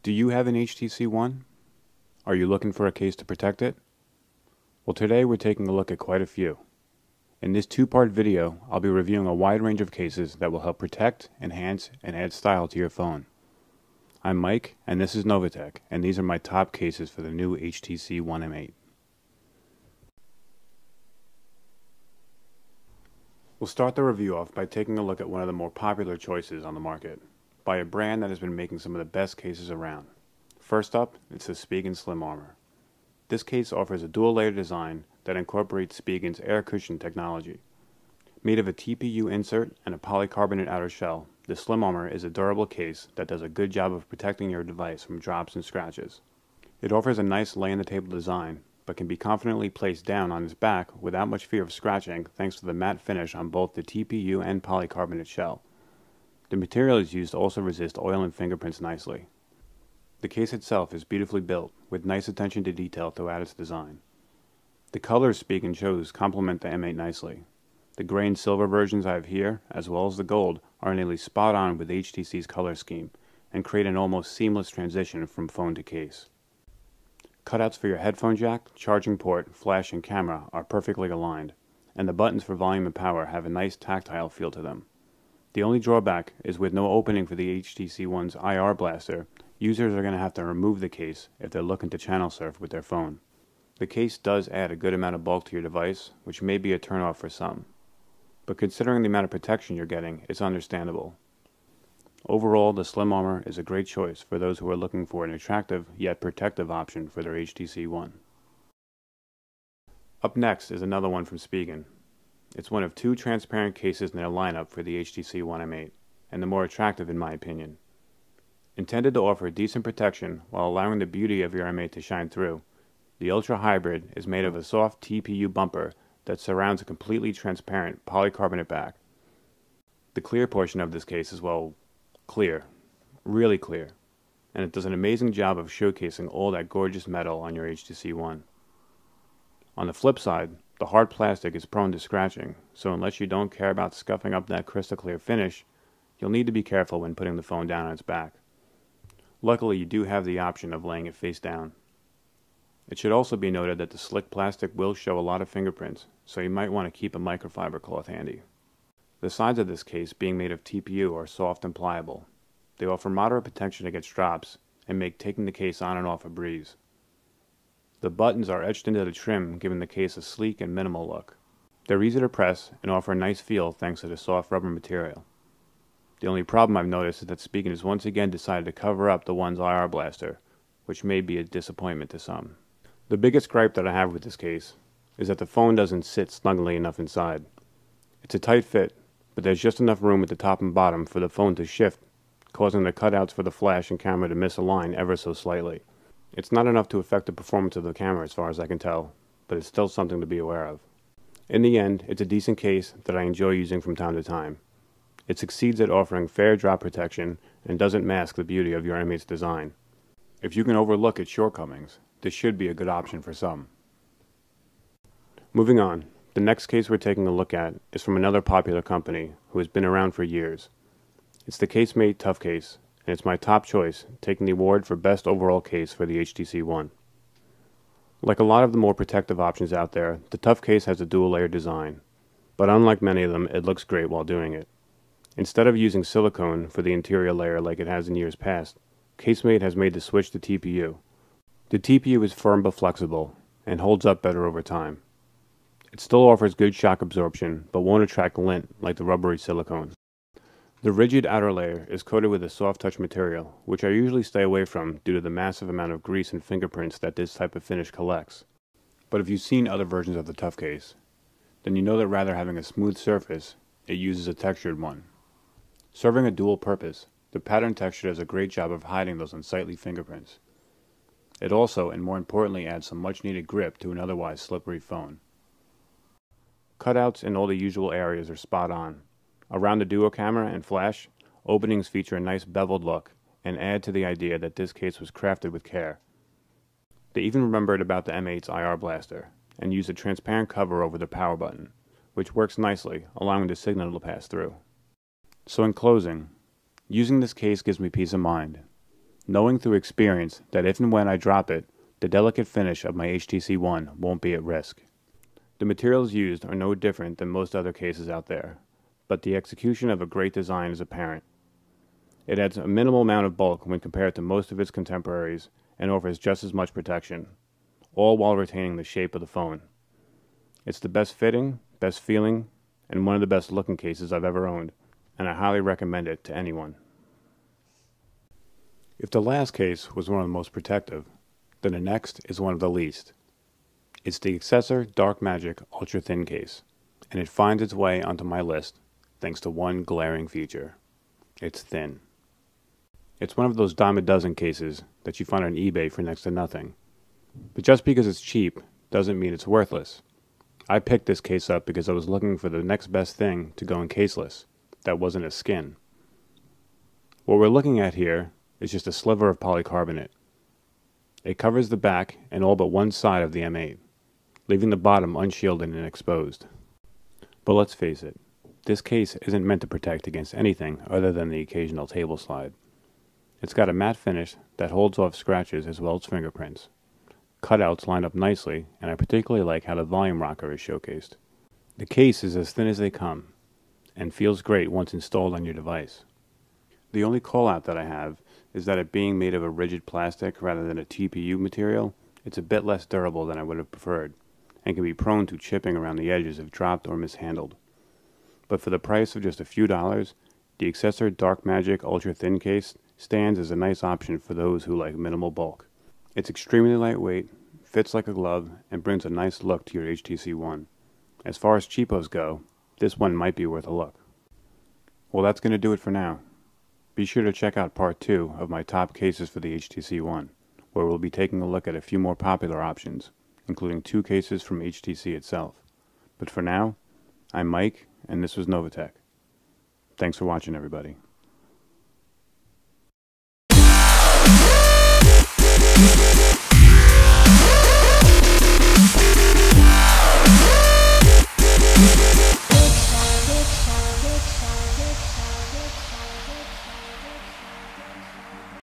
Do you have an HTC One? Are you looking for a case to protect it? Well, today we're taking a look at quite a few. In this two-part video, I'll be reviewing a wide range of cases that will help protect, enhance, and add style to your phone. I'm Mike, and this is Novatech, and these are my top cases for the new HTC One M8. We'll start the review off by taking a look at one of the more popular choices on the market, by a brand that has been making some of the best cases around. First up, it's the Spigen Slim Armor. This case offers a dual-layer design that incorporates Spigen's air cushion technology. Made of a TPU insert and a polycarbonate outer shell, the Slim Armor is a durable case that does a good job of protecting your device from drops and scratches. It offers a nice lay-on-the-table design, but can be confidently placed down on its back without much fear of scratching thanks to the matte finish on both the TPU and polycarbonate shell. The material is used to also resist oil and fingerprints nicely. The case itself is beautifully built, with nice attention to detail throughout its design. The colors Spigen chose complement the M8 nicely. The gray and silver versions I have here, as well as the gold, are nearly spot on with HTC's color scheme, and create an almost seamless transition from phone to case. Cutouts for your headphone jack, charging port, flash, and camera are perfectly aligned, and the buttons for volume and power have a nice tactile feel to them. The only drawback is with no opening for the HTC One's IR blaster, users are going to have to remove the case if they're looking to channel surf with their phone. The case does add a good amount of bulk to your device, which may be a turnoff for some. But considering the amount of protection you're getting, it's understandable. Overall, the Slim Armor is a great choice for those who are looking for an attractive yet protective option for their HTC One. Up next is another one from Spigen. It's one of two transparent cases in their lineup for the HTC One M8, and the more attractive in my opinion. Intended to offer decent protection while allowing the beauty of your M8 to shine through, the Ultra Hybrid is made of a soft TPU bumper that surrounds a completely transparent polycarbonate back. The clear portion of this case is, well, clear. Really clear. And it does an amazing job of showcasing all that gorgeous metal on your HTC One. On the flip side, the hard plastic is prone to scratching, so unless you don't care about scuffing up that crystal clear finish, you'll need to be careful when putting the phone down on its back. Luckily, you do have the option of laying it face down. It should also be noted that the slick plastic will show a lot of fingerprints, so you might want to keep a microfiber cloth handy. The sides of this case, being made of TPU, are soft and pliable. They offer moderate protection against drops and make taking the case on and off a breeze. The buttons are etched into the trim, giving the case a sleek and minimal look. They're easy to press and offer a nice feel thanks to the soft rubber material. The only problem I've noticed is that Spigen has once again decided to cover up the One's IR blaster, which may be a disappointment to some. The biggest gripe that I have with this case is that the phone doesn't sit snugly enough inside. It's a tight fit, but there's just enough room at the top and bottom for the phone to shift, causing the cutouts for the flash and camera to misalign ever so slightly. It's not enough to affect the performance of the camera as far as I can tell, but it's still something to be aware of. In the end, it's a decent case that I enjoy using from time to time. It succeeds at offering fair drop protection and doesn't mask the beauty of your M8's design. If you can overlook its shortcomings, this should be a good option for some. Moving on, the next case we're taking a look at is from another popular company who has been around for years. It's the Casemate Tough Case, and it's my top choice, taking the award for best overall case for the HTC One. Like a lot of the more protective options out there, the Tough Case has a dual-layer design, but unlike many of them, it looks great while doing it. Instead of using silicone for the interior layer like it has in years past, Casemate has made the switch to TPU. The TPU is firm but flexible, and holds up better over time. It still offers good shock absorption, but won't attract lint like the rubbery silicone. The rigid outer layer is coated with a soft touch material, which I usually stay away from due to the massive amount of grease and fingerprints that this type of finish collects. But if you've seen other versions of the Tough Case, then you know that rather having a smooth surface, it uses a textured one. Serving a dual purpose, the pattern texture does a great job of hiding those unsightly fingerprints. It also, and more importantly, adds some much needed grip to an otherwise slippery phone. Cutouts in all the usual areas are spot on. Around the duo camera and flash, openings feature a nice beveled look and add to the idea that this case was crafted with care. They even remembered about the M8's IR blaster and used a transparent cover over the power button, which works nicely, allowing the signal to pass through. So in closing, using this case gives me peace of mind. knowing through experience that if and when I drop it, the delicate finish of my HTC One won't be at risk. The materials used are no different than most other cases out there, but the execution of a great design is apparent. It adds a minimal amount of bulk when compared to most of its contemporaries and offers just as much protection, all while retaining the shape of the phone. It's the best fitting, best feeling, and one of the best looking cases I've ever owned, and I highly recommend it to anyone. If the last case was one of the most protective, then the next is one of the least. It's the Accessor Dark Magic Ultra Thin Case, and it finds its way onto my list thanks to one glaring feature. It's thin. It's one of those dime a dozen cases that you find on eBay for next to nothing. But just because it's cheap doesn't mean it's worthless. I picked this case up because I was looking for the next best thing to go in caseless that wasn't a skin. What we're looking at here is just a sliver of polycarbonate. It covers the back and all but one side of the M8, leaving the bottom unshielded and exposed. But let's face it, this case isn't meant to protect against anything other than the occasional table slide. It's got a matte finish that holds off scratches as well as fingerprints. Cutouts line up nicely, and I particularly like how the volume rocker is showcased. The case is as thin as they come, and feels great once installed on your device. The only call out that I have is that it being made of a rigid plastic rather than a TPU material, it's a bit less durable than I would have preferred, and can be prone to chipping around the edges if dropped or mishandled. But for the price of just a few dollars, the Xcessor Dark Magic Ultra Thin Case stands as a nice option for those who like minimal bulk. It's extremely lightweight, fits like a glove, and brings a nice look to your HTC One. As far as cheapos go, this one might be worth a look. Well, that's going to do it for now. Be sure to check out part 2 of my top cases for the HTC One, where we'll be taking a look at a few more popular options, including 2 cases from HTC itself. But for now, I'm Mike, and this was Novatech. Thanks for watching, everybody.